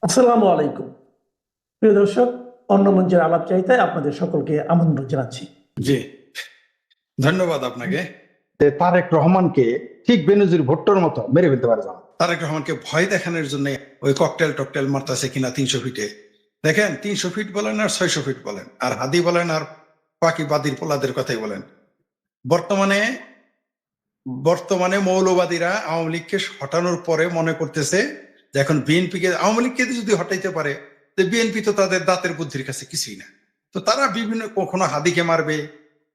আসসালামু আলাইকুম। প্রিয় দর্শক, অন্য মঞ্চের আলাপচারিতায় আপনাদের সকলকে আমন্ত্রণ জানাচ্ছি। জি, ধন্যবাদ আপনাকে। যে তারেক রহমানকে ঠিক বেনজির ভুট্টোর মতো মেরে ফেলতে পারে জামাত। তারেক রহমানকে ভয় দেখানোর জন্য ওই ককটেল টকটেল মারতেছে কিনা 300 ফিটে। দেখেন, 300 ফিট বলেন আর 600 ফিট বলেন আর হাদি বলেন আর পাকি বাদির পোলাদের কথাই বলেন, বর্তমানে বর্তমানে মৌলবাদীরা আওয়ামী লীগকে হটানোর পরে মনে করতেছে যে এখন বিএনপিকে, আওয়ামী লীগকে যদি হটাইতে পারে, তো বিএনপি তো তাদের দাঁতের বুদ্ধির কাছে কিছুই না। তো তারা বিভিন্ন, কখনো হাদিকে মারবে,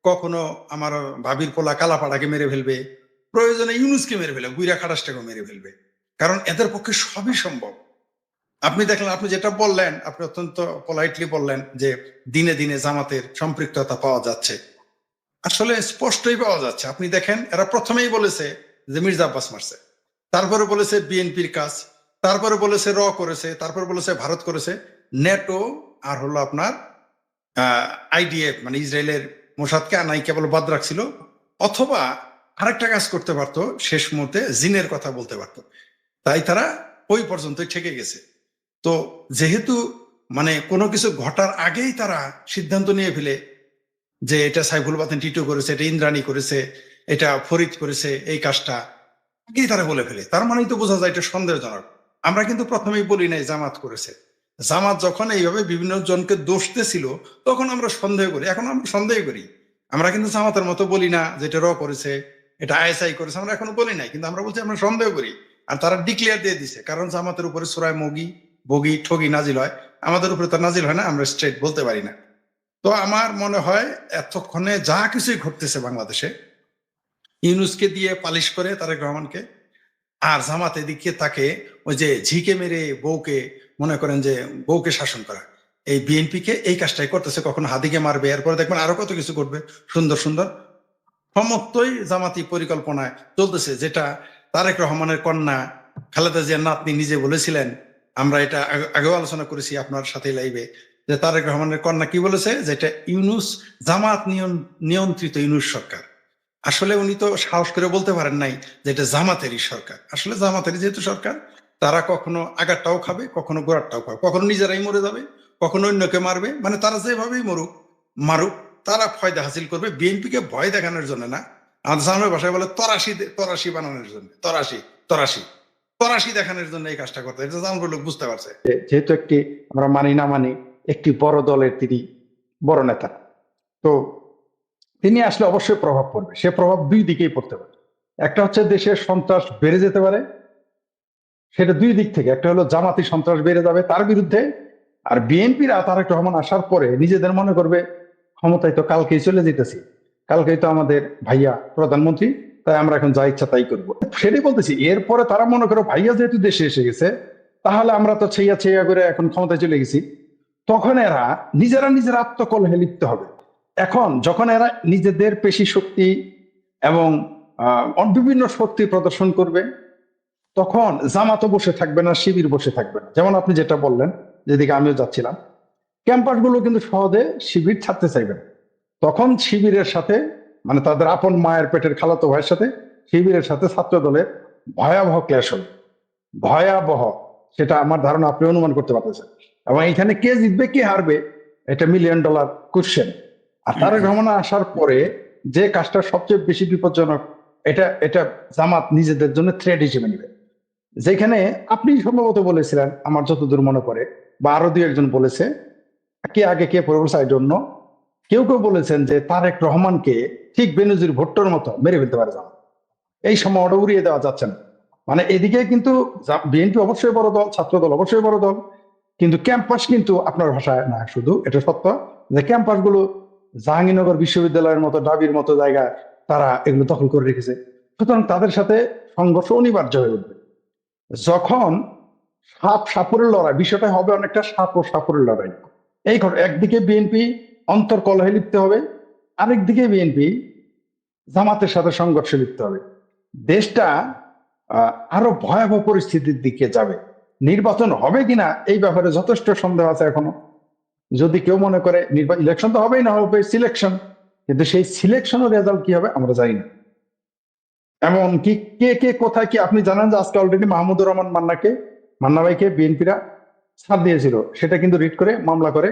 কখনো আমার ভাবির পোলা কালাপাড়াকে মেরে ফেলবে, প্রয়োজনে ইউনুসকে মেরে ফেলবে, গুইরা খাটাসটাকে মেরে ফেলবে, কারণ এদের পক্ষে সবই সম্ভব। আপনি দেখলেন, আপনি যেটা বললেন, আপনি অত্যন্ত পোলাইটলি বললেন যে দিনে দিনে জামাতের সম্পৃক্ততা পাওয়া যাচ্ছে। আসলে স্পষ্টই পাওয়া যাচ্ছে। আপনি দেখেন, এরা প্রথমেই বলেছে যে মির্জা আব্বাস মারছে, তারপরে বলেছে বিএনপির কাজ, তারপরে বলেছে করেছে, তারপরে বলেছে ভারত করেছে, নেটো আর হলো আপনার আইডিএফ মানে ইসরায়েলের মোসাদকে আনাই কেবল বাদ রাখছিল, অথবা আরেকটা কাজ করতে পারতো, শেষ মুহূর্তে জিনের কথা বলতে পারতো। তাই তারা ওই পর্যন্তই ঠেকে গেছে। তো যেহেতু মানে কোনো কিছু ঘটার আগেই তারা সিদ্ধান্ত নিয়ে ফেলে যে এটা সাইফুল বাতিন টিটু করেছে, এটা ইন্দ্রাণী করেছে, এটা ফরিদ করেছে, এই কাজটা আগেই তারা বলে ফেলে, তার মানেই তো বোঝা যায় এটা সন্দেহজনক। আমরা কিন্তু প্রথমেই বলি নাই জামাত করেছে। জামাত যখন এইভাবে বিভিন্ন জনকে দোষ দিয়েছিল, তখন আমরা সন্দেহ করি, এখন আমরা সন্দেহ করি। আমরা কিন্তু জামাতের মতো বলি না যে এটা করেছে, এটা আইএসআই করেছে, আমরা এখনো বলি নাই, কিন্তু আমরা বলছি আমরা সন্দেহ করি। আর তারা ডিক্লেয়ার দিয়ে দিছে, কারণ জামাতের উপরে সূরা বগি ঠগি নাজিল হয়, আমাদের উপরে তো নাজিল হয় না, আমরা স্ট্রেট বলতে পারি না। তো আমার মনে হয় এতক্ষণে যা কিছুই ঘটতেছে বাংলাদেশে, ইউনুসকে দিয়ে পালিশ করে তারেক রহমানকে, আর জামাত এদিকে তাকে ওই যে ঝিকে মেরে বউকে, মনে করেন যে বউকে শাসন করা, এই বিএনপি কে এই কাজটাই করতেছে। কখনো হাদিকে মারবে, এরপরে দেখবেন আরো কত কিছু করবে, সুন্দর সুন্দর সমস্তই জামাতি পরিকল্পনায় চলতেছে, যেটা তারেক রহমানের কন্যা খালেদা জিয়ার নাতনি নিজে বলেছিলেন। আমরা এটা আগেও আলোচনা করেছি আপনার সাথে লাইভে, যে তারেক রহমানের কন্যা কি বলেছে, যেটা ইউনুস জামাত নিয়ন্ত্রিত ইউনুস সরকার। আসলে উনি তো সাহস করে বলতে পারেন নাই যে এটা জামাতেরই সরকার। আসলে জামাতেরই যেহেতু সরকার, তারা কখনো আগারটাও খাবে, কখনো গোড়ারটাও খাবে, কখনো নিজেরাই মরে যাবে, কখনো অন্যকে মারবে, মানে তারা যেভাবেই মারুক, তারা ফায়দা হাসিল করবে। বিএনপিকে ভয় দেখানোর জন্য না, আমাদের সামনে ভাষায় বলে তরাশি তরাশি বানানোর জন্য, তরাশি তরাশি তরাশি দেখানোর জন্য এই কাজটা করতে, এটা জানবো লোক বুঝতে পারছে। যেহেতু একটি আমরা মানি না মানি একটি বড় দলের তিনি বড় নেতা, তো তিনি আসলে অবশ্যই প্রভাব পড়বে। সে প্রভাব দুই দিকেই পড়তে পারে। একটা হচ্ছে দেশের সন্ত্রাস বেড়ে যেতে পারে, সেটা দুই দিক থেকে। একটা হলো জামাতি সন্ত্রাস বেড়ে যাবে তার বিরুদ্ধে, আর বিএনপিরা তারেক রহমান আসার পরে নিজেদের মনে করবে ক্ষমতায় তো কালকেই চলে যেতেছি, কালকেই তো আমাদের ভাইয়া প্রধানমন্ত্রী, তাই আমরা এখন যা ইচ্ছা তাই করবো। সেটাই বলতেছি, এরপরে তারা মনে করো ভাইয়া যেহেতু দেশে এসে গেছে, তাহলে আমরা তো ছেইয়া ছেইয়া করে এখন ক্ষমতায় চলে গেছি। তখন এরা নিজেরা আত্মকলহে লিপ্ত হবে। এখন যখন এরা নিজেদের পেশি শক্তি এবং বিভিন্ন শক্তি প্রদর্শন করবে, তখন জামাতও বসে থাকবে না, শিবির বসে থাকবে না। যেমন আপনি যেটা বললেন, যেদিকে আমিও যাচ্ছিলাম, ক্যাম্পাস গুলো কিন্তু সহজে শিবির ছাড়তে চাইবে না। তখন শিবিরের সাথে, মানে তাদের আপন মায়ের পেটের খালাতো ভাইয়ের সাথে শিবিরের সাথে ছাত্র দলের ভয়াবহ ক্ল্যাশ হবে, ভয়াবহ। সেটা আমার ধারণা আপনি অনুমান করতে পারতেছেন। এবং এখানে কে জিতবে কে হারবে, এটা $1,000,000 কোশ্চেন। আর তারেক রহমান আসার পরে যে কাজটা সবচেয়ে বেশি বিপজ্জনক, এটা এটা জামাত নিজেদের জন্য থ্রেট হিসেবে নেবে। যেখানে আপনি সম্ভবত বলেছিলেন, আমার যতদূর মনে পড়ে, বা আরো দুই একজন বলেছে, কে আগে কে পরে বলছে আই ডোন্ট নো, কেউ কেউ বলেছেন যে তারেক রহমানকে ঠিক বেনজির ভুট্টোর মতো মেরে ফেলতে পারে জামাত। এই সময়টা উড়িয়ে দেওয়া যাচ্ছে না। মানে এদিকে কিন্তু বিএনপি অবশ্যই বড় দল, ছাত্র দল অবশ্যই বড় দল, কিন্তু ক্যাম্পাস কিন্তু আপনার ভাষায় না, শুধু এটা সত্য যে ক্যাম্পাস গুলো জাহাঙ্গীরনগর বিশ্ববিদ্যালয়ের মতো, ডাবির মতো জায়গায় তারা এগুলো দখল করে রেখেছে। সুতরাং তাদের সাথে সংঘর্ষ অনিবার্য হয়ে উঠবে। যখন সাপ সাপুরের লড়াই, বিষয়টা হবে অনেকটা সাপ ও সাপুরের লড়াই। এই একদিকে বিএনপি অন্তর্কলহে লিপ্ত হবে, আরেকদিকে বিএনপি জামাতের সাথে সংঘর্ষে লিপ্ত হবে। দেশটা আরো ভয়াবহ পরিস্থিতির দিকে যাবে। নির্বাচন হবে কিনা এই ব্যাপারে যথেষ্ট সন্দেহ আছে এখনো। যদি কেউ মনে করে ইলেকশন তো হবেই, না হবে সিলেকশন, কিন্তু সেই সিলেকশনের রেজাল্ট কি হবে আমরা জানি না। এমন কি কে কে কোথায় কি আপনি জানেন যে আজকে অলরেডি মাহমুদুর রহমান মান্না ভাইকে বিএনপিরা ছাড় দিয়েছিল সেটা কিন্তু রিট করে মামলা করে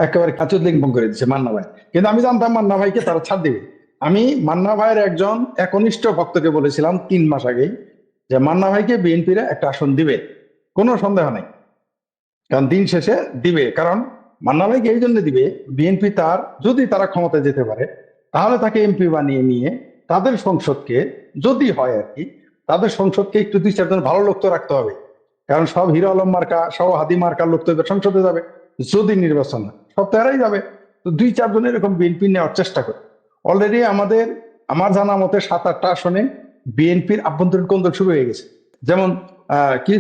একেবারে কাঁচুর লিঙ্গম করে দিচ্ছে মান্না ভাই। কিন্তু আমি জানতাম মান্না ভাইকে তারা ছাড় দিবে। আমি মান্না ভাইয়ের একজন একনিষ্ঠ ভক্তকে বলেছিলাম 3 মাস আগেই যে মান্না ভাইকে বিএনপিরা একটা আসন দিবে, কোনো সন্দেহ নাই। কারণ দিন শেষে দিবে, কারণ মান্না ভাইকে এই জন্য দিবে, বিএনপি তার যদি তারা ক্ষমতায় যেতে পারে তাহলে তাকে এমপি বানিয়ে নিয়ে তাদের সংসদকে, যদি হয় আর কি, তাদের সংসদকে একটু 2-4 জন ভালো লোক তো রাখতে হবে। কারণ সব হিরো আলম মার্কা, সব হাদি মার্কার লোক তো এবার সংসদে যাবে যদি নির্বাচন হয়, সব তো এরাই যাবে। তো 2-4 জন এরকম বিএনপি নেওয়ার চেষ্টা করে। অলরেডি আমার জানা মতে 7-8টা আসনে বিএনপির আভ্যন্তরীণ কোন্দল শুরু হয়ে গেছে। যেমন কি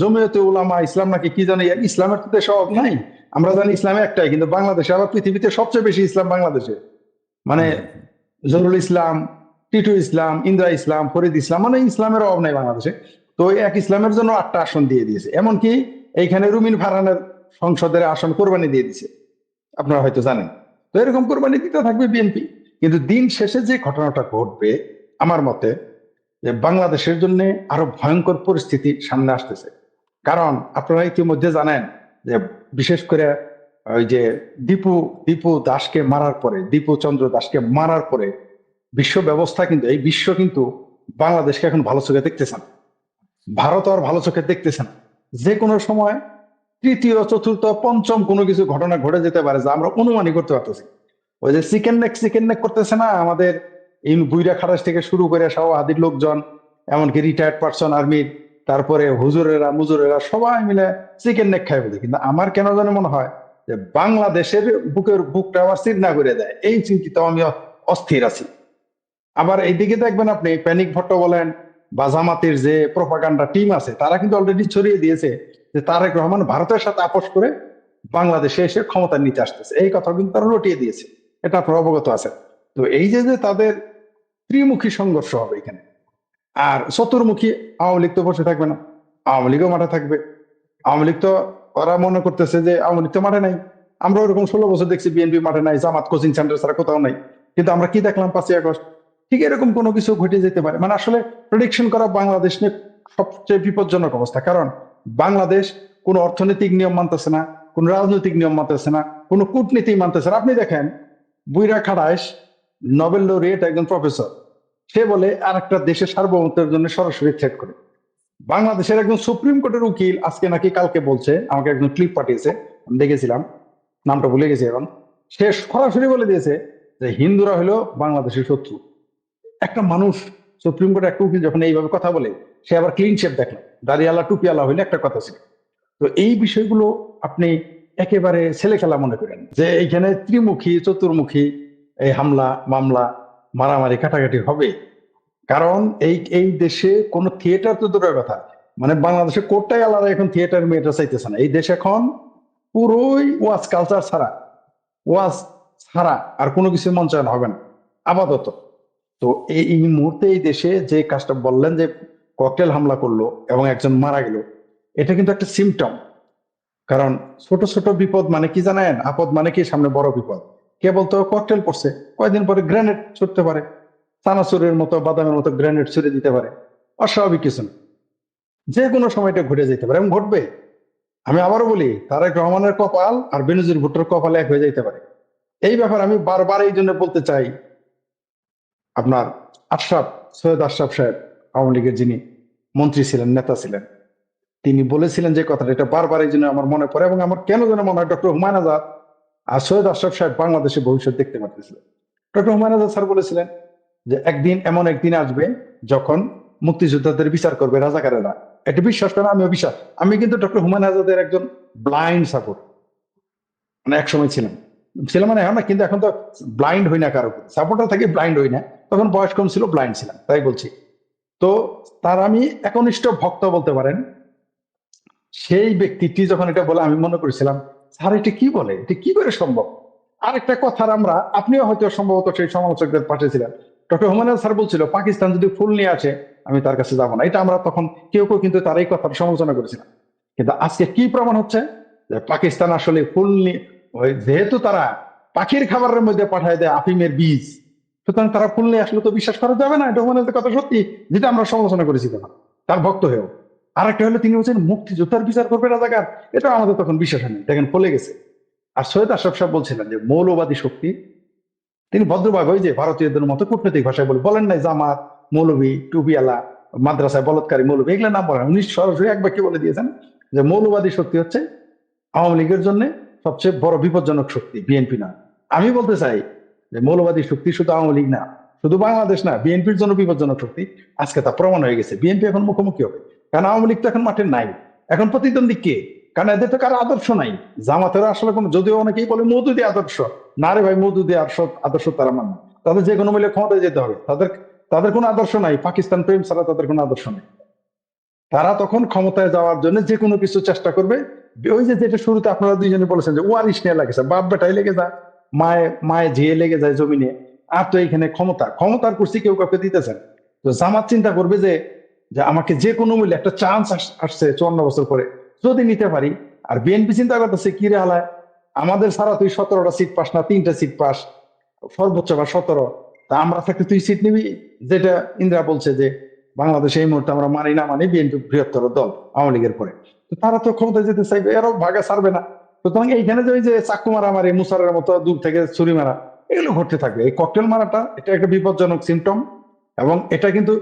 জমিয়তে উলামা ইসলাম নাকি কি জানি, ইসলামের তো দেশে অভাব নাই। আমরা জানি ইসলামে একটাই, কিন্তু বাংলাদেশে আবার পৃথিবীতে সবচেয়ে বেশি ইসলাম বাংলাদেশে। মানে জরুল ইসলাম, টিটু ইসলাম, ইন্দ্রা ইসলাম, ফরিদ ইসলাম, মানে ইসলামের অভাব নাই বাংলাদেশে। তো এক ইসলামের জন্য 8টা আসন দিয়ে দিয়েছে। এমনকি এইখানে রুমিন ফারহানের সংসদের আসন কোরবানি দিয়ে দিছে, আপনারা হয়তো জানেন। তো এরকম কোরবানি দিতে থাকবে বিএনপি। কিন্তু দিন শেষে যে ঘটনাটা ঘটবে আমার মতে, যে বাংলাদেশের জন্য আরো ভয়ঙ্কর পরিস্থিতি সামনে আসতেছে। কারণ আপনারা ইতিমধ্যে জানেন যে বিশেষ করে ওই যে দীপু দাসকে মারার পরে, দীপু চন্দ্র দাসকে মারার পরে বিশ্ব ব্যবস্থা কিন্তু, এই বিশ্ব কিন্তু বাংলাদেশকে এখন ভালো চোখে দেখতেছে না, ভারত আর ভালো চোখে দেখতেছে না। যে কোনো সময় তৃতীয়, চতুর্থ, পঞ্চম কোনো কিছু ঘটনা ঘটে যেতে পারে যা আমরা অনুমানই করতে পারতেছি। ওই যে চিকেন নেক করতেছে না আমাদের এই বুইরা খারাস থেকে শুরু করে সব আদির লোকজন, এমনকি রিটায়ার্ড পার্সন আর্মির, তারপরে হুজুরেরা মুজুরেরা সবাই মিলে চিকেন নেক খায় বলে। কিন্তু আমার কেন যেন মনে হয় যে বাংলাদেশের বুকটা আবার চিন্তা করে দেয়, এই চিন্তিত আমি অস্থির আছি। আবার এইদিকে দেখবেন আপনি প্যানিক ভট্ট বলেন বা জামাতের যে প্রোপাগান্ডা টিম আছে, তারা কিন্তু অলরেডি ছড়িয়ে দিয়েছে যে তারেক রহমান ভারতের সাথে আপোষ করে বাংলাদেশে এসে ক্ষমতা নিতে আসতেছে। এই কথা কিন্তু তারা রটিয়ে দিয়েছে, এটা আপনারা অবগত আছে। তো এই যে তাদের ত্রিমুখী সংঘর্ষ হবে এখানে, আর চতুর্মুখী, আওয়ামী লীগ তো বসে থাকবে না, আওয়ামী লীগও মাঠে থাকবে। আওয়ামী লীগ তো ওরা মনে করতেছে যে আওয়ামী লীগ তো মাঠে নাই। আমরা ওরকম 16 বছর দেখছি বিএনপি মাঠে নাই, জামাত কোচিং সেন্টার ছাড়া কোথাও নাই। কিন্তু আমরা কি দেখলাম 5ই আগস্ট? ঠিক এরকম কোনো কিছু ঘটে যেতে পারে। মানে আসলে প্রেডিকশন করা বাংলাদেশ নিয়ে সবচেয়ে বিপজ্জনক অবস্থা। কারণ বাংলাদেশ কোনো অর্থনৈতিক নিয়ম মানতেছে না, কোন রাজনৈতিক নিয়ম মানতেছে না, কোনো কূটনীতি মানতেছে না। আপনি দেখেন বুইরা খাড়াইশ নোবেল লরিয়েট একজন প্রফেসর, সে বলে আর একটা দেশের সার্বভৌমত্বের জন্য সরাসরি থ্রেট করে। বাংলাদেশের একজন সুপ্রিম কোর্টের উকিল আজকে নাকি কালকে বলছে, আমাকে একজন ক্লিপ পাঠিয়েছে, আমি দেখেছিলাম, নামটা ভুলে গেছি এখন, সে সরাসরি বলে দিয়েছে যে হিন্দুরা হলো বাংলাদেশের শত্রু। একটা মানুষ, সুপ্রিম কোর্টের একটা উকিল যখন এইভাবে কথা বলে, সে আবার ক্লিন শেপ দেখলাম, দাড়িওয়ালা টুপিওয়ালা হইলে একটা কথা ছিল। তো এই বিষয়গুলো আপনি একেবারে ছেলে খেলা মনে করেন যে এইখানে ত্রিমুখী চতুর্মুখী এই হামলা মামলা মারামারি কাটাকাটি হবে। কারণ এই দেশে কোনো থিয়েটার তো দূরের কথা, মানে বাংলাদেশে কোর্টটাই আলাদা, এখন থিয়েটার মেয়েটা চাইতেছে না। এই দেশ এখন পুরোই ওয়াজ কালচার ছাড়া, ওয়াজ ছাড়া আর কোনো কিছু মঞ্চায়ন হবে না আপাতত। তো এই মুহূর্তে এই দেশে যে কাজটা বললেন যে ককটেল হামলা করলো এবং একজন মারা গেল, এটা কিন্তু একটা সিমটম। কারণ ছোট ছোট বিপদ মানে কি জানেন, আপদ মানে কি সামনে বড় বিপদ। কে বলতো ককটেল পড়ছে, কয়েকদিন পরে গ্রেনেড ছুটতে পারে, চানাচুরের মতো বাদামের মতো গ্রেনেড ছুড়ে দিতে পারে, অস্বাভাবিক কিছু না। যে কোনো সময়টা ঘটে যেতে পারে এবং ঘটবে। আমি আবারও বলি, তারেক রহমানের কপাল আর বেনজির ভুট্টোর কপাল এক হয়ে যেতে পারে। এই ব্যাপার আমি বারবার এই জন্য বলতে চাই, আপনার সৈয়দ আশরাফ সাহেব, আওয়ামী লীগের যিনি মন্ত্রী ছিলেন, নেতা ছিলেন, তিনি বলেছিলেন যে কথাটা, এটা বারবার এই জন্য আমার মনে পড়ে। এবং আমার কেন যেন মনে হয় ডক্টর হুমায়ুন আজাদ আর সৈয়দ আশরাফ সাহেব বাংলাদেশে ভবিষ্যৎ দেখতে পারতেছিলেন। ডক্টর হুমায়ুন আজাদ স্যার বলেছিলেন যে একদিন আসবে যখন মুক্তিযোদ্ধাদের বিচার করবে রাজাকারেরা। এটা বিশ্বাস করেন, আমিও বিশ্বাস। আমি কিন্তু ডক্টর হুমায়ুন আজাদের একজন ব্লাইন্ড সাপোর্ট, মানে একসময় ছিলাম মানে এখন না, কিন্তু এখন তো ব্লাইন্ড হই না, কারো সাপোর্টার থাকি, ব্লাইন্ড হই না। তখন বয়স কম ছিল, ব্লাইন্ড ছিলাম, তাই বলছি। তো তার আমি একনিষ্ঠ ভক্ত বলতে পারেন। সেই ব্যক্তিটি যখন এটা বলে, আমি মনে করেছিলাম স্যার এটা কি বলে, এটা কি করে সম্ভব। আরেকটা কথার আপনিও হয়তো সম্ভবত সেই সমালোচকদের পাঠিয়েছিলেন, ডক্টর হুমায়ুন স্যার বলছিল পাকিস্তান যদি ফুল নিয়ে আসে আমি তার কাছে যাবো না। এটা আমরা তখন কেউ কিন্তু তার এই কথার সমালোচনা করেছিলাম। কিন্তু আজকে কি প্রমাণ হচ্ছে যে পাকিস্তান আসলে ফুল নিয়ে, যেহেতু তারা পাখির খাবারের মধ্যে পাঠায় দেয় আফিমের বীজ, সুতরাং তারা ফুল নিয়ে আসলে তো বিশ্বাস করা যাবে না। এটা হুমায়ুনের কথা সত্যি, যেটা আমরা সমালোচনা করেছি তখন তার ভক্ত হয়েও। আর একটা হলো তিনি বলছেন মুক্তিযোদ্ধার বিচার করবে রাজাকার, এটা আমাদের তখন বিশ্বাস হয়নি, দেখেন ফলে গেছে। আর সৈয়দ আশরাফ সাহেব বলছিলেন যে মৌলবাদী শক্তি, তিনি ভদ্রভাবে ওই যে ভারতীয়দের মতো কূটনৈতিক ভাষায় বলেন নাই জামাত, মৌলবী, টুপিয়ালা, মাদ্রাসায় বলৎকারী মৌলবী, এগুলো নাম বলেন। উনি সরাসরি এক বাক্যে বলে দিয়েছেন যে মৌলবাদী শক্তি হচ্ছে আওয়ামী লীগের জন্য সবচেয়ে বড় বিপজ্জনক শক্তি, বিএনপি না। আমি বলতে চাই যে মৌলবাদী শক্তি শুধু আওয়ামী লীগ না, শুধু বাংলাদেশ না, বিএনপির জন্য বিপজ্জনক শক্তি। আজকে তা প্রমাণ হয়ে গেছে, বিএনপি এখন মুখোমুখি হবে, কারণ আওয়ামী লীগ তো এখন মাঠে নাই। এখন প্রতিদ্বন্দ্বী কে? কারণ এদের তো কারো আদর্শ নাই। জামাতের আসলে কোনো, যদিও অনেকেই বলে মওদুদি আদর্শ, না রে ভাই, মওদুদি আদর্শ তারা মানে, তাদের যে কোনো মূল্যে ক্ষমতায় যেতে হবে, তাদের কোনো আদর্শ নাই, পাকিস্তান প্রেম ছাড়া তাদের কোনো আদর্শ নাই। তারা তখন ক্ষমতায় যাওয়ার জন্য যে কোনো কিছু চেষ্টা করবে। ওই যে যেটা শুরুতে আপনারা দুইজনে বলেছেন যে ওয়ারিশ নিয়ে লাগেছে, বাপ বেটাই লেগে যায়, মায়ে ঝিয়ে লেগে যায় জমিনে। আর তো এইখানে ক্ষমতার কুর্সি কেউ কাউকে দিতেছেন। তো জামাত চিন্তা করবে যে যে আমাকে যে কোনো মূল্যে একটা চান্স আসছে 54 বছর পরে, যদি নিতে পারি। আর বিএনপি চিন্তা করতেছে কি রে হালায়, আমাদের ছাড়া তুই 17টা সিট পাস না, 3টা সিট পাস, সর্বোচ্চ বা 17, তা আমরা থাকতে তুই সিট নিবি। যেটা ইন্দিরা বলছে যে বাংলাদেশে এই মুহূর্তে আমরা মানি না মানি বিএনপি বৃহত্তর দল আওয়ামী লীগের পরে, তো তারা তো ক্ষমতায় যেতে চাইবে, এরাও ভাগা ছাড়বে না। সুতরাং এইখানে যে ওই যে চাকু মারামারি, মুসারের মতো দূর থেকে ছুরি মারা, এগুলো ঘটতে থাকবে। এই ককটেল মারাটা এটা একটা বিপজ্জনক সিমটম, এবং এটা কিন্তু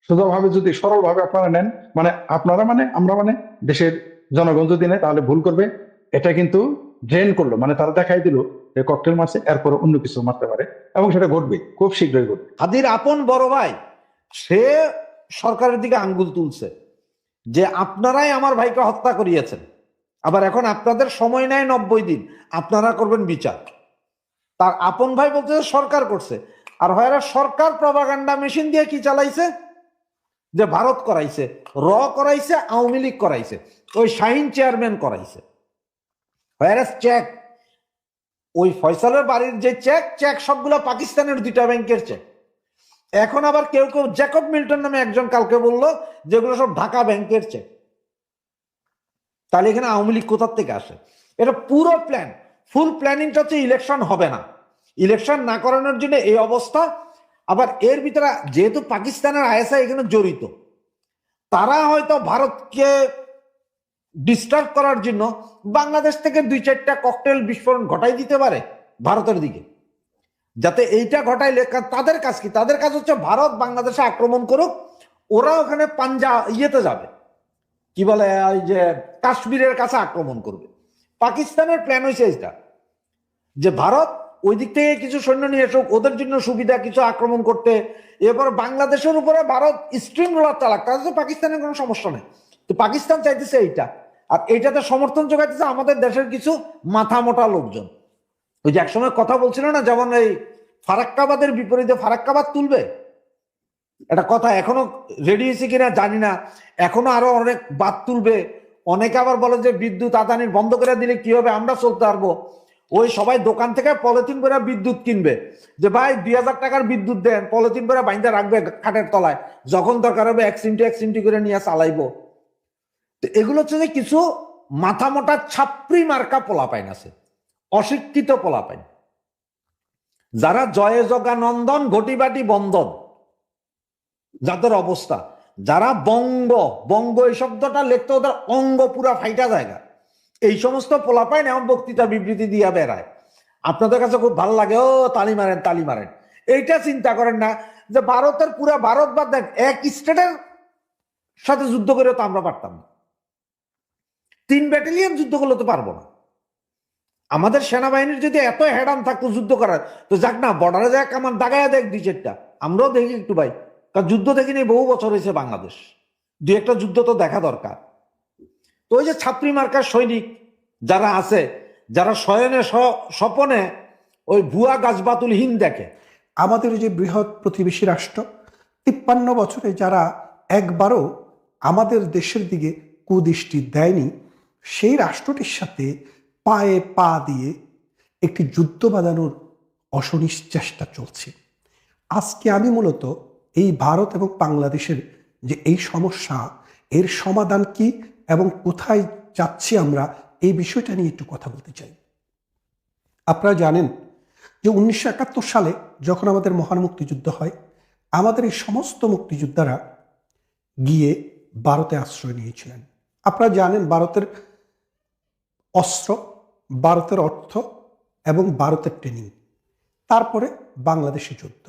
সোজাভাবে যদি সরল ভাবে আপনারা নেন, মানে আপনারা মানে আমরা মানে দেশের জনগণ যদি নেয় তাহলে ভুল করবে। এটা কিন্তু ড্রেন করলো, মানে তারা দেখাই দিল যে ককটেল মারছে, এরপরে অন্য কিছু মারতে পারে, এবং সেটা ঘটবে, খুব শীঘ্রই ঘটবে। হাদির আপন বড় ভাই সে সরকারের দিকে আঙ্গুল তুলছে যে আপনারাই আমার ভাইকে হত্যা করিয়েছেন, আবার এখন আপনাদের সময় নেয় 90 দিন, আপনারা করবেন বিচার। তার আপন ভাই বলতে সরকার করছে, আর ভাইরা সরকার প্রপাগান্ডা মেশিন দিয়ে কি চালাইছে, যে ভারত করাইছে, করাইছে, আওয়ামী লীগ করাইছে, ওই শাহিন চেয়ারম্যান করাইছে। ভাইরাস চেক, ওই ফয়সালের বাড়ির যে চেক সবগুলো পাকিস্তানের 2টা ব্যাংকের চেক। এখন আবার কেউ জ্যাকব মিল্টন নামে একজন কালকে বললো যেগুলো সব ঢাকা ব্যাংকের চেক। তাহলে এখানে আওয়ামী লীগ কোথার থেকে আসে? এটা পুরো প্ল্যান, ফুল প্ল্যানিংটা হচ্ছে ইলেকশন হবে না, ইলেকশন না করানোর জন্য এই অবস্থা। আবার এর ভিতরে যেহেতু পাকিস্তানের আইএসআই এখানে জড়িত, তারা হয়তো ভারতকে ডিস্টার্ব করার জন্য বাংলাদেশ থেকে 2-4টা ককটেল বিস্ফোরণ ঘটাই দিতে পারে ভারতের দিকে, যাতে এইটা ঘটাইলে তাদের কাজ কি, তাদের কাজ হচ্ছে ভারত বাংলাদেশে আক্রমণ করুক, ওরা ওখানে ইয়েতে যাবে, কি বলে ওই যে কাশ্মীরের কাছে আক্রমণ করবে। পাকিস্তানের প্ল্যান হয়েছে এটা, যে ভারত ওই দিক থেকে কিছু সৈন্য নিয়ে এসুক, ওদের জন্য সুবিধা কিছু আক্রমণ করতে, এরপর বাংলাদেশের উপরে ভারত স্ট্রিম রোলার চালাক, তাদের পাকিস্তানের কোনো সমস্যা নেই। তো পাকিস্তান চাইতেছে এইটা, আর এইটাতে সমর্থন যোগাইতেছে আমাদের দেশের কিছু মাথা মোটা লোকজন। ওই যে একসময় কথা বলছিল না, যেমন এই ফারাক্কাবাদের বিপরীতে ফারাক্কাবাদ তুলবে, এটা কথা এখনো রেডি হয়েছে কিনা জানি না, এখনো আরো অনেক বাদ তুলবে। অনেকে আবার বলে যে বিদ্যুৎ আদানি বন্ধ করে দিলে কি হবে, আমরা চলতে পারবো। ওই সবাই দোকান থেকে পলিথিন করে বিদ্যুৎ কিনবে, যে ভাই 2000 টাকার বিদ্যুৎ দেন, পলিথিন করে বাইন্দা রাখবে খাটের তলায়, যখন দরকার হবে 1 সিমটি করে নিয়ে চালাইবো। তো এগুলো হচ্ছে যে কিছু মাথা মোটা ছাপরি মার্কা পোলাপাইন আছে, অশিক্ষিত পোলাপাইন, যারা জয়ে জগানন্দন ঘটিবাটি বন্ধন, যাদের অবস্থা, যারা বঙ্গ এই শব্দটা লিখতে ওদের অঙ্গ পুরা ফাইটা জায়গা, এই সমস্ত পোলাপাইন এমন বক্তৃতা বিবৃতি দিয়া বেড়ায়। আপনাদের কাছে খুব ভালো লাগে, ও তালি মারেন। এইটা চিন্তা করেন না যে ভারতের পুরা ভারত বাদ দেন, এক স্টেটের সাথে যুদ্ধ করে তো আমরা পারতাম না, 3 ব্যাটালিয়ন যুদ্ধ করলে তো পারবো না। আমাদের সেনাবাহিনীর যদি এত হেডাম থাকতো যুদ্ধ করার, তো যাক না, বর্ডারে যাক আমার দাগায় দেখ 2-4টা, আমরাও দেখি একটু ভাই, কারণ যুদ্ধ দেখিনি বহু বছর হয়েছে বাংলাদেশ, 2-একটা যুদ্ধ তো দেখা দরকার। তো ওই যে ছাত্রী মার্কার সৈনিক যারা আছে, যারা শয়নে স্বপনে ওই ভুয়া গাছবাতুলহীন দেখে, আমাদের যে বৃহৎ প্রতিবেশী রাষ্ট্র 53 বছরে যারা একবারও আমাদের দেশের দিকে কুদৃষ্টি দেয়নি, সেই রাষ্ট্রটির সাথে পায়ে পা দিয়ে একটি যুদ্ধ বাঁধানোর অসনিস চেষ্টা চলছে। আজকে আমি মূলত এই ভারত এবং বাংলাদেশের যে এই সমস্যা, এর সমাধান কি এবং কোথায় যাচ্ছি আমরা, এই বিষয়টা নিয়ে একটু কথা বলতে চাই। আপনারা জানেন যে 1971 সালে যখন আমাদের মহান মুক্তিযুদ্ধ হয়, আমাদের এই সমস্ত মুক্তিযোদ্ধারা গিয়ে ভারতে আশ্রয় নিয়েছিলেন। আপনারা জানেন ভারতের অস্ত্র, ভারতের অর্থ এবং ভারতের ট্রেনিং। তারপরে বাংলাদেশে যুদ্ধ,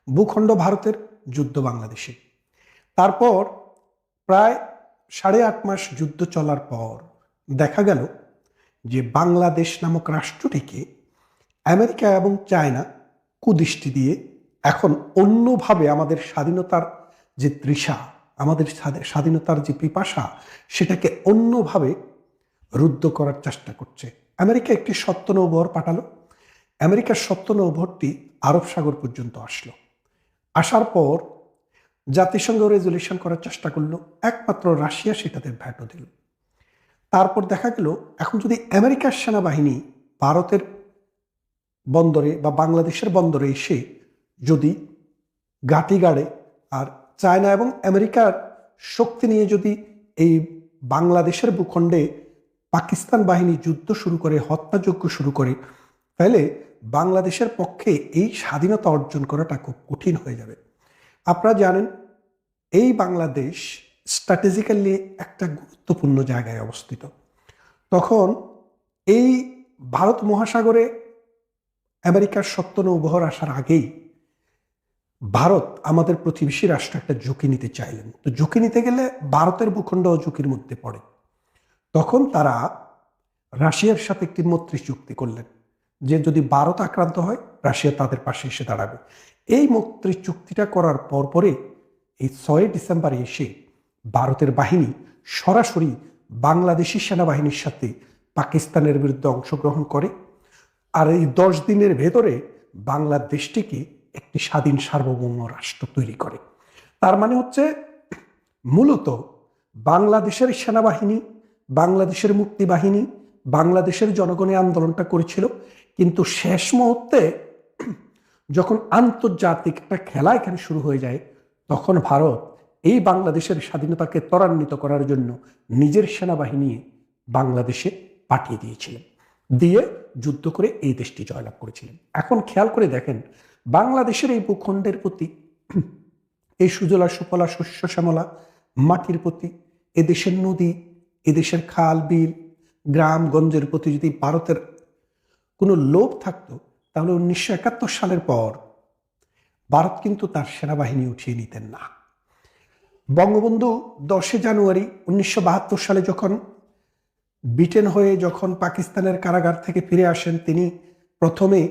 ভূখণ্ড ভারতের, যুদ্ধ বাংলাদেশে। তারপর প্রায় 8.5 মাস যুদ্ধ চলার পর দেখা গেল যে বাংলাদেশ নামক রাষ্ট্রটিকে আমেরিকা এবং চায়না কুদৃষ্টি দিয়ে এখন অন্যভাবে আমাদের স্বাধীনতার যে তৃষা, আমাদের স্বাধীনতার যে পিপাসা, সেটাকে অন্যভাবে রুদ্ধ করার চেষ্টা করছে। আমেরিকা একটি সত্য নৌবহর পাঠালো। আমেরিকার সত্য নৌবহরটি আরব সাগর পর্যন্ত আসলো। আসার পর জাতিসংঘ রেজলিউশন করার চেষ্টা করলো, একমাত্র রাশিয়া সেটাতে ভ্যাটো দিল। তারপর দেখা গেল এখন যদি আমেরিকার সেনাবাহিনী ভারতের বন্দরে বা বাংলাদেশের বন্দরে এসে যদি গাঁটি গাড়ে, আর চায়না এবং আমেরিকার শক্তি নিয়ে যদি এই বাংলাদেশের ভূখণ্ডে পাকিস্তান বাহিনী যুদ্ধ শুরু করে, হত্যাযজ্ঞ শুরু করে, তাহলে বাংলাদেশের পক্ষে এই স্বাধীনতা অর্জন করাটা খুব কঠিন হয়ে যাবে। আপনারা জানেন এই বাংলাদেশ স্ট্র্যাটেজিক্যালি একটা গুরুত্বপূর্ণ জায়গায় অবস্থিত। তখন এই ভারত মহাসাগরে আমেরিকার সত্য নৌবহর আসার আগেই ভারত আমাদের প্রতিবেশী রাষ্ট্র একটা ঝুঁকি নিতে চাইলেন। তো ঝুঁকি নিতে গেলে ভারতের ভূখণ্ড ঝুঁকির মধ্যে পড়ে। তখন তারা রাশিয়ার সাথে একটি মৈত্রী চুক্তি করলেন যে যদি ভারত আক্রান্ত হয় রাশিয়া তাদের পাশে এসে দাঁড়াবে। এই মৈত্রী চুক্তিটা করার পরে এই 6 ডিসেম্বরে এসে ভারতের বাহিনী সরাসরি বাংলাদেশি সেনাবাহিনীর সাথে পাকিস্তানের বিরুদ্ধে অংশগ্রহণ করে। আর এই 10 দিনের ভেতরে বাংলাদেশটিকে একটি স্বাধীন সার্বভৌম রাষ্ট্র তৈরি করে। তার মানে হচ্ছে মূলত বাংলাদেশের সেনাবাহিনী, বাংলাদেশের মুক্তি বাহিনী, বাংলাদেশের জনগণের আন্দোলনটা করেছিল, কিন্তু শেষ মুহূর্তে যখন আন্তর্জাতিক একটা খেলা এখানে শুরু হয়ে যায়, তখন ভারত এই বাংলাদেশের স্বাধীনতাকে ত্বরান্বিত করার জন্য নিজের সেনাবাহিনী বাংলাদেশে পাঠিয়ে দিয়েছিলেন, দিয়ে যুদ্ধ করে এই দেশটি জয়লাভ করেছিলেন। এখন খেয়াল করে দেখেন বাংলাদেশের এই ভূখণ্ডের প্রতি, এই সুজলা সুফলা শস্য শ্যামলা মাটির প্রতি, এদেশের নদী, এদেশের খাল বিল গ্রাম গঞ্জের প্রতি যদি ভারতের কোনো লোভ থাকতো, তাহলে 1971 সালের পর ভারত কিন্তু তার সেনাবাহিনী উঠিয়ে নিতেন না। বঙ্গবন্ধু 10 জানুয়ারি 1972 সালে যখন ব্রিটেন হয়ে যখন পাকিস্তানের কারাগার থেকে ফিরে আসেন, তিনি প্রথমে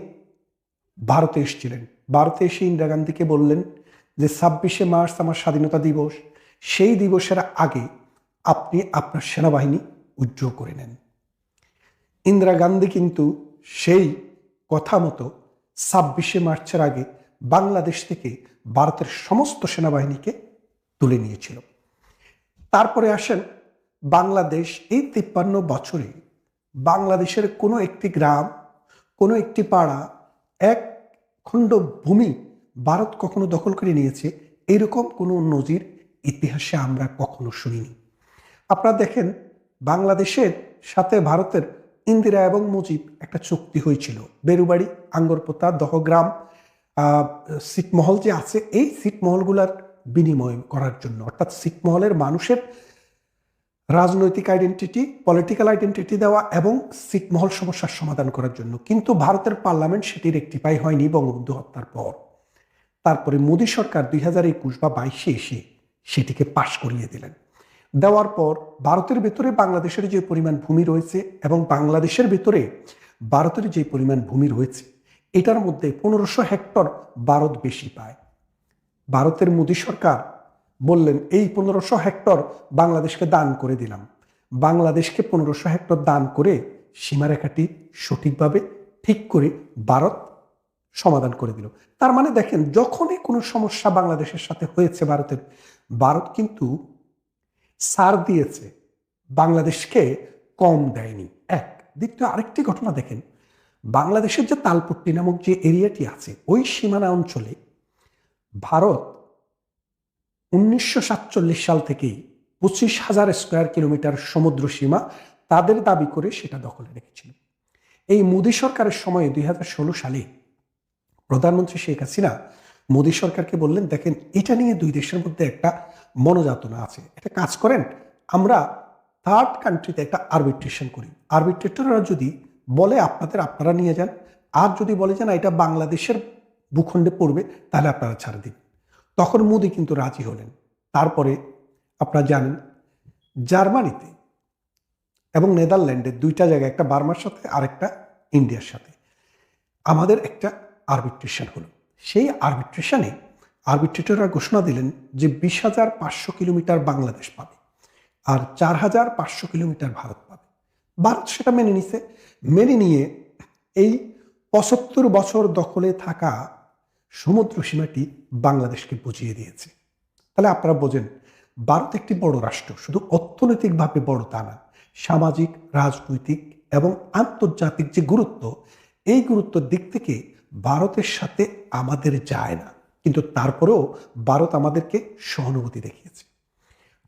ভারতে এসেছিলেন। ভারতে এসে ইন্দিরা গান্ধীকে বললেন যে 26শে মার্চ আমার স্বাধীনতা দিবস, সেই দিবসের আগে আপনি আপনার সেনাবাহিনী উজ্জ্বল করে নেন। ইন্দিরা গান্ধী কিন্তু সেই কথা মতো 26শে মার্চের আগে বাংলাদেশ থেকে ভারতের সমস্ত সেনাবাহিনীকে তুলে নিয়েছিল। তারপরে আসেন বাংলাদেশ, এই 53 বছরে বাংলাদেশের কোনো একটি গ্রাম, কোনো একটি পাড়া, এক খণ্ড ভূমি ভারত কখনো দখল করে নিয়েছে, এরকম কোনো নজির ইতিহাসে আমরা কখনো শুনিনি। আপনারা দেখেন বাংলাদেশের সাথে ভারতের ইন্দিরা এবং মুজিব একটা চুক্তি হয়েছিল, বেরুবাড়ি, আঙ্গরপোতা, দহগ্রাম, ছিটমহল যে আছে, এই ছিটমহলগুলার বিনিময় করার জন্য, অর্থাৎ ছিটমহলের মানুষের রাজনৈতিক আইডেন্টিটি, পলিটিক্যাল আইডেন্টিটি দেওয়া এবং ছিটমহল সমস্যার সমাধান করার জন্য। কিন্তু ভারতের পার্লামেন্ট সেটি রেকটিফাই হয়নি বঙ্গবন্ধু হত্যার পর। তারপরে মোদী সরকার 2021 বা 22-এ এসে সেটিকে পাশ করিয়ে দিলেন। দেওয়ার পর ভারতের ভেতরে বাংলাদেশের যে পরিমাণ ভূমি রয়েছে এবং বাংলাদেশের ভেতরে ভারতের যে পরিমাণ ভূমি রয়েছে, এটার মধ্যে 1500 হেক্টর ভারত বেশি পায়। ভারতের মোদী সরকার বললেন এই 1500 হেক্টর বাংলাদেশকে দান করে দিলাম। বাংলাদেশকে 1500 হেক্টর দান করে সীমারেখাটি সঠিকভাবে ঠিক করে ভারত সমাধান করে দিল। তার মানে দেখেন, যখনই কোনো সমস্যা বাংলাদেশের সাথে হয়েছে ভারত কিন্তু ছাড় দিয়েছে, বাংলাদেশকে কম দেয়নি। এক দ্বিতীয় আরেকটি ঘটনা দেখেন, বাংলাদেশের যে তালপট্টি নামক যে এরিয়াটি আছে, ওই সীমানা অঞ্চলে ভারত 1947 সাল থেকেই 25,000 স্কোয়ার কিলোমিটার সমুদ্র সীমা তাদের দাবি করে সেটা দখলে রেখেছিল। এই মোদী সরকারের সময়ে 2016 সালে প্রধানমন্ত্রী শেখ হাসিনা মোদী সরকারকে বললেন, দেখেন এটা নিয়ে দুই দেশের মধ্যে একটা মনোযাতনা আছে। একটা কাজ করেন, আমরা থার্ড কান্ট্রিতে একটা আরবিট্রেশন করি। আরবিট্রেটররা যদি বলে আপনারা নিয়ে যান, আর যদি বলে যে না এটা বাংলাদেশের ভূখণ্ডে পড়বে, তাহলে আপনারা ছাড় দিন। তখন মোদি কিন্তু রাজি হলেন। তারপরে আপনারা জানেন জার্মানিতে এবং নেদারল্যান্ডে দুইটা জায়গায়, একটা বার্মার সাথে আরেকটা ইন্ডিয়ার সাথে, আমাদের একটা আরবিট্রেশন হলো। সেই আরবিট্রেশনে আরবিট্রেটররা ঘোষণা দিলেন যে 20,500 কিলোমিটার বাংলাদেশ পাবে আর 4,500 কিলোমিটার ভারত পাবে। ভারত সেটা মেনে নিছে। মেনে নিয়ে এই 75 বছর দখলে থাকা সমুদ্র সীমাটি বাংলাদেশকে বুঝিয়ে দিয়েছে। তাহলে আপনারা বোঝেন, ভারত একটি বড় রাষ্ট্র, শুধু অর্থনৈতিকভাবে বড় তা না, সামাজিক, রাজনৈতিক এবং আন্তর্জাতিক যে গুরুত্ব, এই গুরুত্বের দিক থেকে ভারতের সাথে আমাদের যায় না। কিন্তু তারপরেও ভারত আমাদেরকে সহানুভূতি দেখিয়েছে।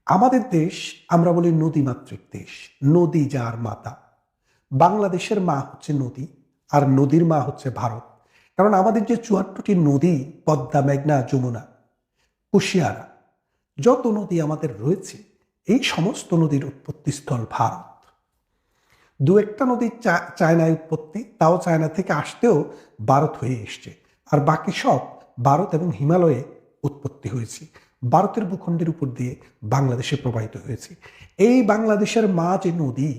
আমাদের দেশ, আমরা বলি নদীমাতৃক দেশ, নদী যার মাতা। বাংলাদেশের মা হচ্ছে নদী, আর নদীর মা হচ্ছে ভারত। কারণ আমাদের যে 74টি নদী, পদ্মা, মেঘনা, যমুনা, কুশিয়ারা, যত নদী আমাদের রয়েছে, এই সমস্ত নদীর উৎপত্তিস্থল ভারত। দু একটা নদী চায়নায় উৎপত্তি, তাও চায়না থেকে আসতেও ভারত হয়ে এসছে। আর বাকি সব ভারত এবং হিমালয়ে উৎপত্তি হয়েছে, ভারতের ভূখণ্ডের উপর দিয়ে বাংলাদেশে প্রবাহিত হয়েছে। এই বাংলাদেশের মা যে নদী,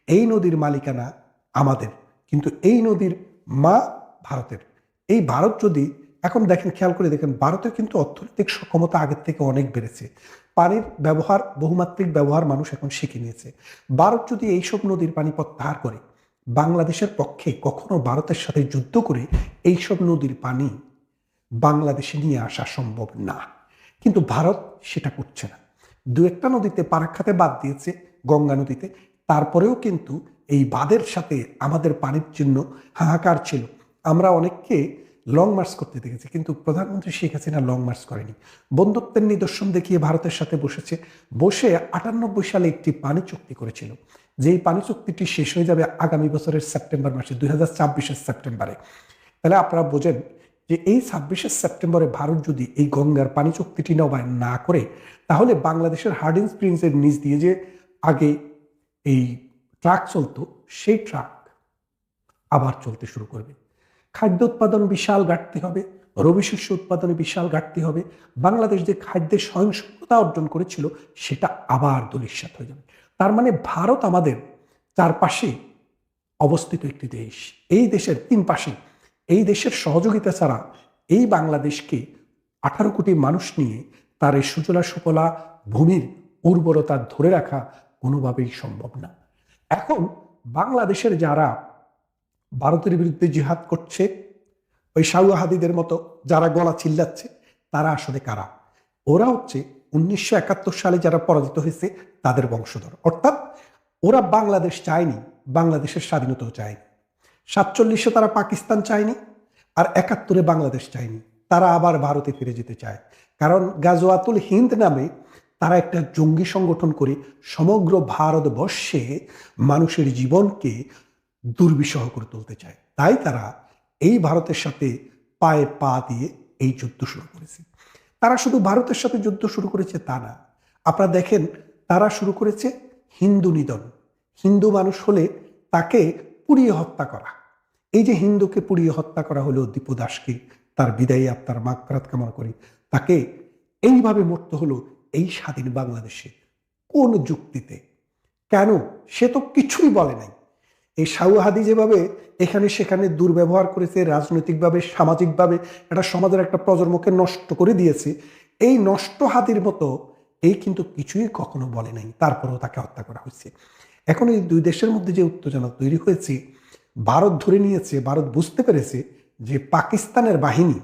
এই নদীর মালিকানা আমাদের, কিন্তু এই নদীর মা ভারতের। এই ভারত যদি এখন দেখেন, খেয়াল করে দেখেন, ভারতের কিন্তু অর্থনৈতিক সক্ষমতা আগের থেকে অনেক বেড়েছে। পানির ব্যবহার, বহুমাত্রিক ব্যবহার মানুষ এখন শিখে নিয়েছে। ভারত যদি এইসব নদীর পানি প্রত্যাহার করে, বাংলাদেশের পক্ষে কখনো ভারতের সাথে যুদ্ধ করে এইসব নদীর পানি বাংলাদেশে নিয়ে আসা সম্ভব না। কিন্তু ভারত সেটা করছে না। দু একটা নদীতে পারাক্ষাতে বাদ দিয়েছে, গঙ্গা নদীতে। তারপরেও কিন্তু এই বাঁধের সাথে আমাদের পানির জন্য হাহাকার ছিল। আমরা অনেককে লং মার্চ করতে দেখেছি, কিন্তু প্রধানমন্ত্রী শেখ হাসিনা লং মার্চ করেনি। বন্ধুত্বের নিদর্শন দেখিয়ে ভারতের সাথে বসে 98 সালে একটি পানি চুক্তি করেছিল, যেই পানি চুক্তিটি শেষ হয়ে যাবে আগামী বছরের সেপ্টেম্বর মাসে, 2024 সেপ্টেম্বরে। তাহলে আপনারা বোঝেন যে এই 26 সেপ্টেম্বরে ভারত যদি এই গঙ্গার পানি চুক্তিটি নবায়ন না করে, তাহলে বাংলাদেশের হার্ডিং স্প্রিংসের নিচ দিয়ে যে আগে এই ট্রাক চলতো, সেই ট্রাক আবার চলতে শুরু করবে। খাদ্য উৎপাদন বিশাল ঘাটতি হবে, রবি শস্য উৎপাদনে বিশাল ঘাটতি হবে। বাংলাদেশ যে খাদ্যের স্বয়ংসম্পূর্ণতা অর্জন করেছিল, সেটা আবার ধূলিসাৎ হয়ে যাবে। তার মানে ভারত আমাদের চারপাশে অবস্থিত একটি দেশ। এই দেশের 3 পাশে, এই দেশের সহযোগিতা ছাড়া এই বাংলাদেশকে 18 কোটি মানুষ নিয়ে তার এই সুজলা সুফলা ভূমির উর্বরতা ধরে রাখা কোনোভাবেই সম্ভব না। এখন বাংলাদেশের যারা ভারতের বিরুদ্ধে জিহাদ করছে, ওই শাওয়াহাদিদের মতো যারা গলা চিল্লাচ্ছে, তারা আসলে কারা? ওরা হচ্ছে 1971 সালে যারা পরাজিত হয়েছে তাদের বংশধর। অর্থাৎ ওরা বাংলাদেশ চায়নি, বাংলাদেশের স্বাধীনতাও চায়নি। 47-এ তারা পাকিস্তান চায়নি, আর 71-এ বাংলাদেশ চায়নি। তারা আবার ভারতে ফিরে যেতে চায়, কারণ গাজওয়াতুল হিন্দ নামে তারা একটা জঙ্গি সংগঠন করে সমগ্র ভারতবর্ষে মানুষের জীবনকে দুর্বিষহ করে তুলতে চায়। তাই তারা এই ভারতের সাথে পায়ে পা দিয়ে এই যুদ্ধ শুরু করেছে। তারা শুধু ভারতের সাথে যুদ্ধ শুরু করেছে তা না, আপনারা দেখেন তারা শুরু করেছে হিন্দু নিধন। হিন্দু মানুষ হলে তাকে পুড়িয়ে হত্যা করা। এই যে হিন্দুকে পুড়িয়ে হত্যা করা হলো দীপু দাসকে, তার বিদায়ী আপনার মাগফিরাত কামনা করি, তাকে এইভাবে মরতে হলো এই স্বাধীন বাংলাদেশে। কোন যুক্তিতে? কেন? সে তো কিছুই বলে নাই। এই শাওয়াহাদি যেভাবে এখানে সেখানে দুর্ব্যবহার করেছে, রাজনৈতিকভাবে, সামাজিকভাবে একটা সমাজের একটা প্রজন্মকে নষ্ট করে দিয়েছে, এই নষ্ট হাতির মতো এই কিন্তু কিছুই কখনো বলে নাই, তারপরেও তাকে হত্যা করা হয়েছে। এখন এই দুই দেশের মধ্যে যে উত্তেজনা তৈরি হয়েছে, ভারত ধরে নিয়েছে, ভারত বুঝতে পেরেছে যে পাকিস্তানের বাহিনী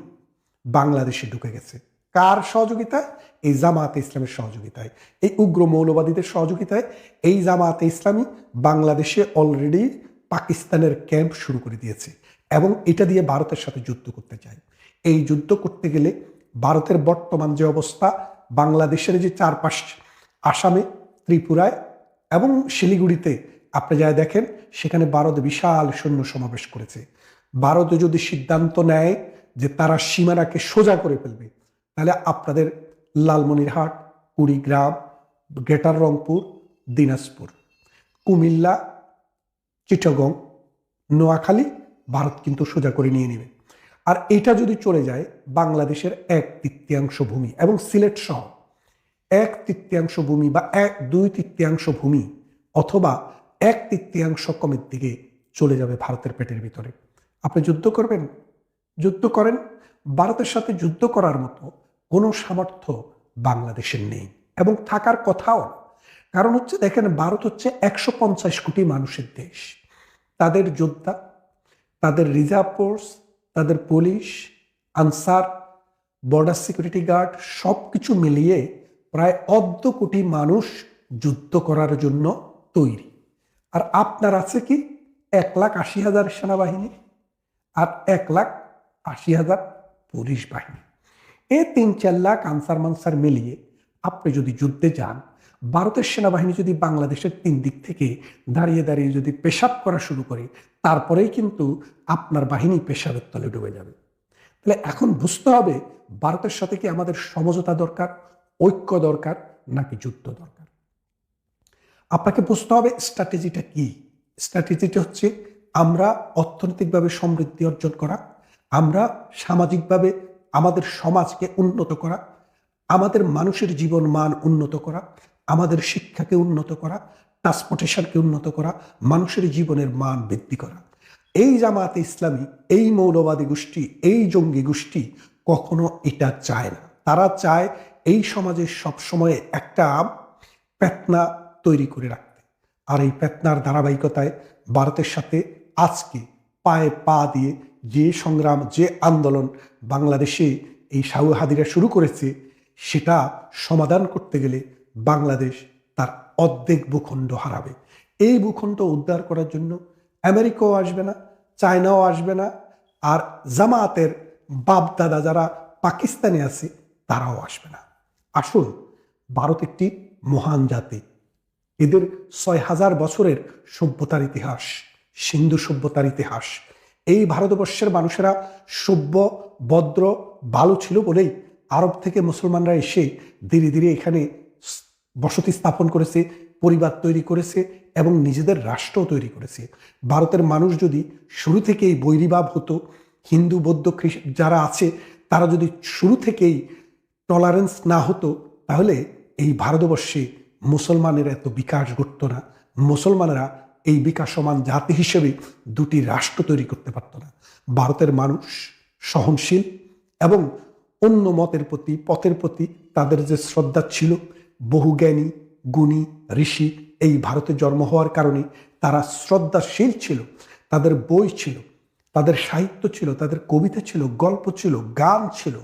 বাংলাদেশে ঢুকে গেছে। কার সহযোগিতায়? এই জামায়াতে ইসলামের সহযোগিতায়, এই উগ্র মৌলবাদীদের সহযোগিতায়। এই জামায়াতে ইসলামী বাংলাদেশে অলরেডি পাকিস্তানের ক্যাম্প শুরু করে দিয়েছে এবং এটা দিয়ে ভারতের সাথে যুদ্ধ করতে চায়। এই যুদ্ধ করতে গেলে ভারতের বর্তমান যে অবস্থা, বাংলাদেশের যে চারপাশ, আসামে, ত্রিপুরায় এবং শিলিগুড়িতে আপনি যা দেখেন, সেখানে ভারত বিশাল সৈন্য সমাবেশ করেছে। ভারত যদি সিদ্ধান্ত নেয় যে তারা সীমানাকে সোজা করে ফেলবে, তাহলে আপনাদের লালমনিরহাট, কুড়িগ্রাম, গ্রেটার রংপুর, দিনাজপুর, কুমিল্লা, চিটাগং, নোয়াখালী ভারত কিন্তু সোজা করে নিয়ে নেবে। আর এটা যদি চলে যায় বাংলাদেশের 1/3 ভূমি এবং সিলেট সহ 1/3 ভূমি বা 2/3 ভূমি অথবা 1/3 কমের দিকে চলে যাবে ভারতের পেটের ভিতরে। আপনি যুদ্ধ করবেন? যুদ্ধ করেন। ভারতের সাথে যুদ্ধ করার মতো কোনো সামর্থ্য বাংলাদেশের নেই এবং থাকার কথাও না। কারণ হচ্ছে দেখেন, ভারত হচ্ছে 150 কোটি মানুষের দেশ। তাদের যোদ্ধা, তাদের রিজার্ভ ফোর্স, তাদের police, Ansar, border security guard সব কিছু মিলিয়ে প্রায় 1.5 কোটি মানুষ যুদ্ধ করার জন্য তৈরি। আর আপনার আছে কি 1,80,000 সেনাবাহিনী আর 1,80,000 পুলিশ বাহিনী। এই 3-4 লাখ আনসার মানসার মিলিয়ে আপনি যদি যুদ্ধে যান, ভারতের সেনাবাহিনী যদি বাংলাদেশের 3 দিক থেকে দাঁড়িয়ে দাঁড়িয়ে যদি পেশাব করা শুরু করে, তারপরেই কিন্তু আপনার বাহিনী পেশাবের তলে ডুবে যাবে। তাহলে এখন বুঝতে হবে ভারতের সাথে কি আমাদের সমঝোতা দরকার, ঐক্য দরকার, নাকি যুদ্ধ দরকার। আপনাকে বুঝতে হবে স্ট্র্যাটেজিটা কি। স্ট্র্যাটেজিটা হচ্ছে আমরা অর্থনৈতিকভাবে সমৃদ্ধি অর্জন করা, আমরা সামাজিকভাবে আমাদের সমাজকে উন্নত করা, আমাদের মানুষের জীবন মান উন্নত করা, আমাদের শিক্ষাকে উন্নত করা, ট্রান্সপোর্টেশনকে উন্নত করা, মানুষের জীবনের মান বৃদ্ধি করা। এই জামাতে ইসলামী, এই মৌলবাদী গোষ্ঠী, এই জঙ্গি গোষ্ঠী কখনো এটা চায় না। তারা চায় এই সমাজে সবসময় একটা পেতনা তৈরি করে রাখতে। আর এই পেতনার ধারাবাহিকতায় ভারতের সাথে আজকে পায়ে পা দিয়ে যে সংগ্রাম, যে আন্দোলন বাংলাদেশে এই শাহহাদিরা শুরু করেছে, সেটা সমাধান করতে গেলে বাংলাদেশ তার অর্ধেক ভূখণ্ড হারাবে। এই ভূখণ্ড উদ্ধার করার জন্য আমেরিকাও আসবে না, চায়নাও আসবে না, আর জামাতের বাপ দাদা যারা পাকিস্তানে আছে তারাও আসবে না। আসুন, ভারত একটি মহান জাতি। এদের 6,000 বছরের সভ্যতার ইতিহাস, সিন্ধু সভ্যতার ইতিহাস। এই ভারতবর্ষের মানুষেরা সভ্য, ভদ্র, ভালো ছিল বলেই আরব থেকে মুসলমানরা এসে ধীরে ধীরে এখানে বসতি স্থাপন করেছে, পরিবার তৈরি করেছে এবং নিজেদের রাষ্ট্র তৈরি করেছে। ভারতের মানুষ যদি শুরু থেকেই বৈরীভাব হতো, হিন্দু বৌদ্ধ যারা আছে তারা যদি শুরু থেকেই টলারেন্স না হতো, তাহলে এই ভারতবর্ষে মুসলমানের এত বিকাশ ঘটতো না। মুসলমানেরা এই বিকাশমান জাতি হিসেবে দুটি রাষ্ট্র তৈরি করতে পারত না। ভারতের মানুষ সহনশীল এবং অন্য মতের প্রতি, পথের প্রতি তাদের যে শ্রদ্ধা ছিল, বহু জ্ঞানী, গুণী, ঋষি এই ভারতে জন্ম হওয়ার কারণে তারা শ্রদ্ধাশীল ছিল। তাদের বই ছিল, তাদের সাহিত্য ছিল, তাদের কবিতা ছিল, গল্প ছিল, গান ছিল,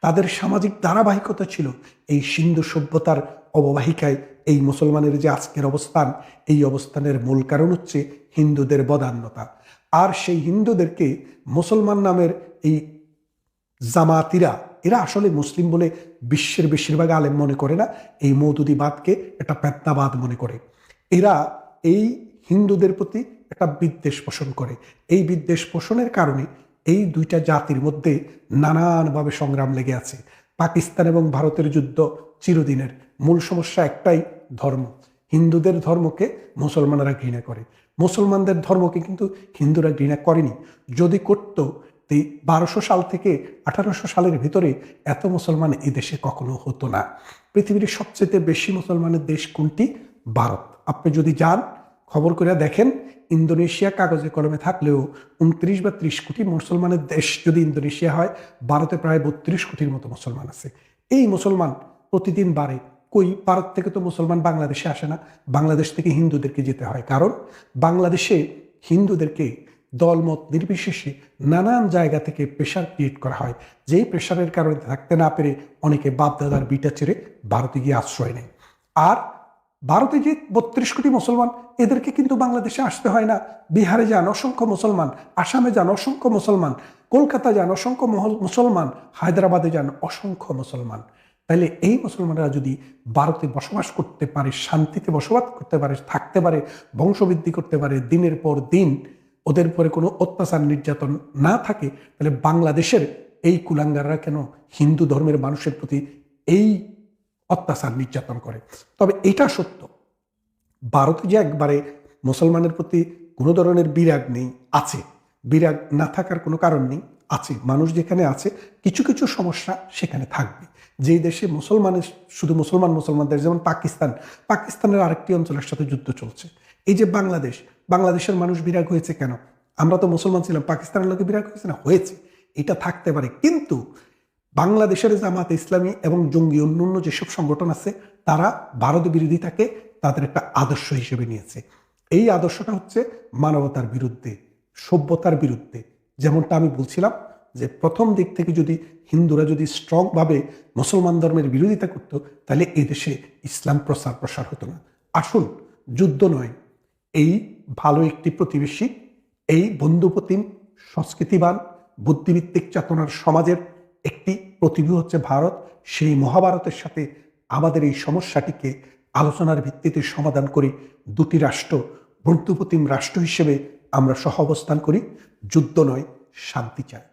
তাদের সামাজিক ধারাবাহিকতা ছিল। এই সিন্ধু সভ্যতার অববাহিকায় এই মুসলমানের যে আজকের অবস্থান, এই অবস্থানের মূল কারণ হচ্ছে হিন্দুদের বদান্যতা। আর সেই হিন্দুদেরকে মুসলমান নামের এই জামাতিরা, এরা আসলে মুসলিম বলে বিশ্বের বেশিরভাগ আলেম মনে করে না, এই মৌদুদিবাদকে একটা পেত্নাবাদ মনে করে। এরা এই হিন্দুদের প্রতি একটা বিদ্বেষ পোষণ করে। এই বিদ্বেষ পোষণের কারণে এই দুইটা জাতির মধ্যে নানানভাবে সংগ্রাম লেগে আছে। পাকিস্তান এবং ভারতের যুদ্ধ চিরদিনের। মূল সমস্যা একটাই, ধর্ম। হিন্দুদের ধর্মকে মুসলমানরা ঘৃণা করে, মুসলমানদের ধর্মকে কিন্তু হিন্দুরা ঘৃণা করেনি। যদি করত, 1200 সাল থেকে 1800 সালের ভিতরে এত মুসলমান এই দেশে কখনো হতো না। পৃথিবীর সবচেয়ে বেশি মুসলমানের দেশ কোনটি? ভারত। আপনি যদি যান, খবর করে দেখেন, ইন্দোনেশিয়া কাগজে কলমে থাকলেও 29 বা 30 কোটি মুসলমানের দেশ যদি ইন্দোনেশিয়া হয়, ভারতে প্রায় 32 কোটির মতো মুসলমান আছে। এই মুসলমান প্রতিদিন বাড়ে। কই, ভারত থেকে তো মুসলমান বাংলাদেশে আসে না, বাংলাদেশ থেকে হিন্দুদেরকে যেতে হয়। কারণ বাংলাদেশে হিন্দুদেরকে দলমত নির্বিশেষে নানান জায়গা থেকে প্রেশার ক্রিয়েট করা হয়। যেই প্রেশারের কারণে থাকতে না পেরে অনেকে বাপদাদার বিটা ছেড়ে ভারতে গিয়ে আশ্রয় নেয়। আর ভারতে যে 32 কোটি মুসলমান, এদেরকে কিন্তু বাংলাদেশে আসতে হয় না। বিহারে যান অসংখ্য মুসলমান, আসামে যান অসংখ্য মুসলমান, কলকাতা যান অসংখ্য মুসলমান, হায়দ্রাবাদে যান অসংখ্য মুসলমান। তাইলে এই মুসলমানরা যদি ভারতে বসবাস করতে পারে, শান্তিতে বসবাস করতে পারে, থাকতে পারে, বংশবৃদ্ধি করতে পারে, দিনের পর দিন ওদের পরে কোনো অত্যাচার নির্যাতন না থাকে, তাহলে বাংলাদেশের এই কুলাঙ্গাররা কেন হিন্দু ধর্মের মানুষের প্রতি এই অত্যাচার নির্যাতন করে। তবে এটা সত্য, ভারতে যে একবারে মুসলমানের প্রতি কোনো ধরনের বিরাগ নেই, আছে, বিরাগ না থাকার কোনো কারণ নেই, আছে। মানুষ যেখানে আছে কিছু কিছু সমস্যা সেখানে থাকবে। যেই দেশে মুসলমানের শুধু মুসলমানদের, যেমন পাকিস্তানের আরেকটি অঞ্চলের সাথে যুদ্ধ চলছে। এই যে বাংলাদেশের মানুষ বিরাগ হয়েছে কেন? আমরা তো মুসলমান ছিলাম, পাকিস্তানের লোকে বিরাগ হয়েছে না? হয়েছে। এটা থাকতে পারে, কিন্তু বাংলাদেশের জামাত ইসলামী এবং জঙ্গি অন্যান্য যেসব সংগঠন আছে তারা ভারত বিরোধিতাকে তাদের একটা আদর্শ হিসেবে নিয়েছে। এই আদর্শটা হচ্ছে মানবতার বিরুদ্ধে, সভ্যতার বিরুদ্ধে। যেমনটা আমি বলছিলাম যে প্রথম দিক থেকে যদি হিন্দুরা যদি স্ট্রং ভাবে মুসলমান ধর্মের বিরোধিতা করতো, তাহলে এদেশে ইসলাম প্রসার হতো না। আসুন, যুদ্ধ নয়, এই ভালো একটি প্রতিবেশী, এই বন্ধুপ্রতিম, সংস্কৃতিবান, বুদ্ধিভিত্তিক চেতনার সমাজের একটি প্রতিভূ হচ্ছে ভারত। সেই মহাভারতের সাথে আমাদের এই সমস্যাটিকে আলোচনার ভিত্তিতে সমাধান করি। দুটি রাষ্ট্র, বন্ধুপ্রতিম রাষ্ট্র হিসেবে আমরা সহ অবস্থান করি। যুদ্ধ নয়, শান্তি চাই।